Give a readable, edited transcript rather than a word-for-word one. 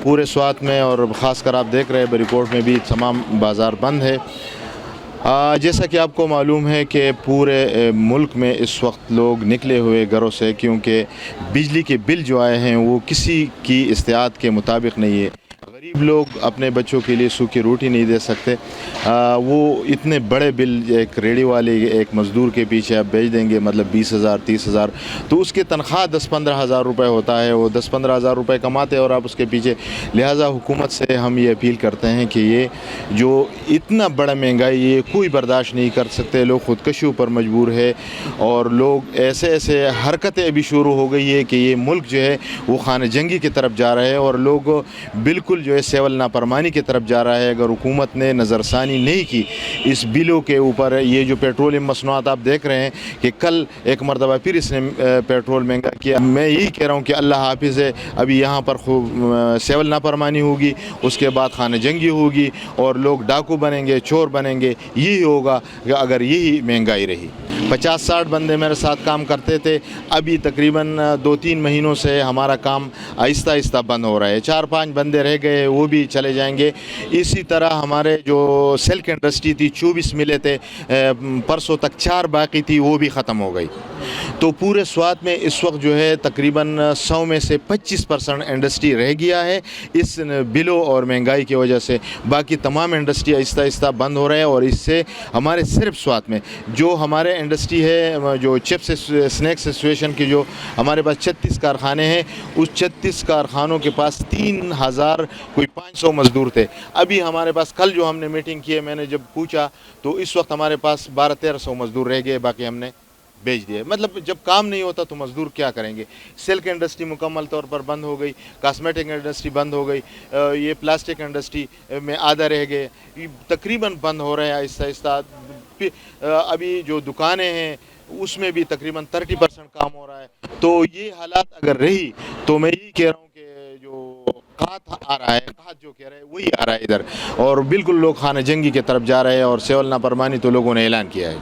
پورے سوات میں اور خاص کر آپ دیکھ رہے ہیں بریکوٹ میں بھی تمام بازار بند ہے۔ جیسا کہ آپ کو معلوم ہے کہ پورے ملک میں اس وقت لوگ نکلے ہوئے گھروں سے، کیونکہ بجلی کے بل جو آئے ہیں وہ کسی کی استطاعت کے مطابق نہیں ہے۔ غریب لوگ اپنے بچوں کے لیے سوکھی روٹی نہیں دے سکتے۔ وہ اتنے بڑے بل ایک ریڑھی والے ایک مزدور کے پیچھے آپ بھیج دیں گے، مطلب 20,000 30,000، تو اس کی تنخواہ 10-15 ہزار روپے ہوتا ہے، وہ 10-15 ہزار روپے کماتے ہیں اور آپ اس کے پیچھے۔ لہٰذا حکومت سے ہم یہ اپیل کرتے ہیں کہ یہ جو اتنا بڑا مہنگائی یہ کوئی برداشت نہیں کر سکتے، لوگ خودکشیوں پر مجبور ہے، اور لوگ ایسے حرکتیں ابھی شروع ہو گئی ہے کہ یہ ملک جو ہے وہ خانہ جنگی کی طرف جا رہا ہے، اور لوگ بالکل جو ہے سیول نافرمانی کی طرف جا رہا ہے۔ اگر حکومت نے نظر ثانی نہیں کی اس بلوں کے اوپر، یہ جو پیٹرولیم مصنوعات آپ دیکھ رہے ہیں کہ کل ایک مرتبہ پھر اس نے پیٹرول مہنگا کیا، میں یہی کہہ رہا ہوں کہ اللہ حافظ ہے، ابھی یہاں پر سیول نافرمانی ہوگی، اس کے بعد خانہ جنگی ہوگی، اور لوگ ڈاکو بنیں گے، چور بنیں گے۔ یہی ہوگا اگر یہی مہنگائی رہی۔ 50-60 بندے میرے ساتھ کام کرتے تھے، ابھی تقریباً 2-3 مہینوں سے ہمارا کام آہستہ آہستہ بند ہو رہا ہے۔ 4-5 بندے رہ گئے، وہ بھی چلے جائیں گے۔ اسی طرح ہمارے جو سلک انڈسٹری تھی، 24 ملے تھے، پرسوں تک 4 باقی تھی، وہ بھی ختم ہو گئی۔ تو پورے سوات میں اس وقت جو ہے تقریباً 100 میں سے 25% انڈسٹری رہ گیا ہے اس بلوں اور مہنگائی کی وجہ سے۔ باقی تمام انڈسٹری آہستہ آہستہ بند ہو رہے ہیں، اور اس سے ہمارے صرف سوات میں جو ہمارے انڈسٹری ہے، جو چپس اسنیکس ایسوسیشن کی، جو ہمارے پاس 36 کارخانے ہیں، اس 36 کارخانوں کے پاس 3,000 کوئی 500 مزدور تھے۔ ابھی ہمارے پاس کل جو ہم نے میٹنگ کی ہے، میں نے جب پوچھا تو اس وقت ہمارے پاس 1200-1300 مزدور رہ گئے، باقی ہم نے بیچ دیے۔ مطلب جب کام نہیں ہوتا تو مزدور کیا کریں گے؟ سلک انڈسٹری مکمل طور پر بند ہو گئی، کاسمیٹک انڈسٹری بند ہو گئی، یہ پلاسٹک انڈسٹری میں آدھا رہ گئے، تقریباً بند ہو رہے ہیں آہستہ آہستہ۔ ابھی جو دکانیں ہیں اس میں بھی تقریباً 30% کام ہو رہا ہے۔ تو یہ حالات اگر رہی تو میں یہی کہہ رہا ہوں کہ جو قحط آ رہا ہے، قحط جو کہہ رہے ہیں وہی آ رہا ہے ادھر، اور بالکل لوگ خانہ جنگی کی طرف جا رہے ہیں، اور سیول نافرمانی تو لوگوں نے اعلان کیا ہے۔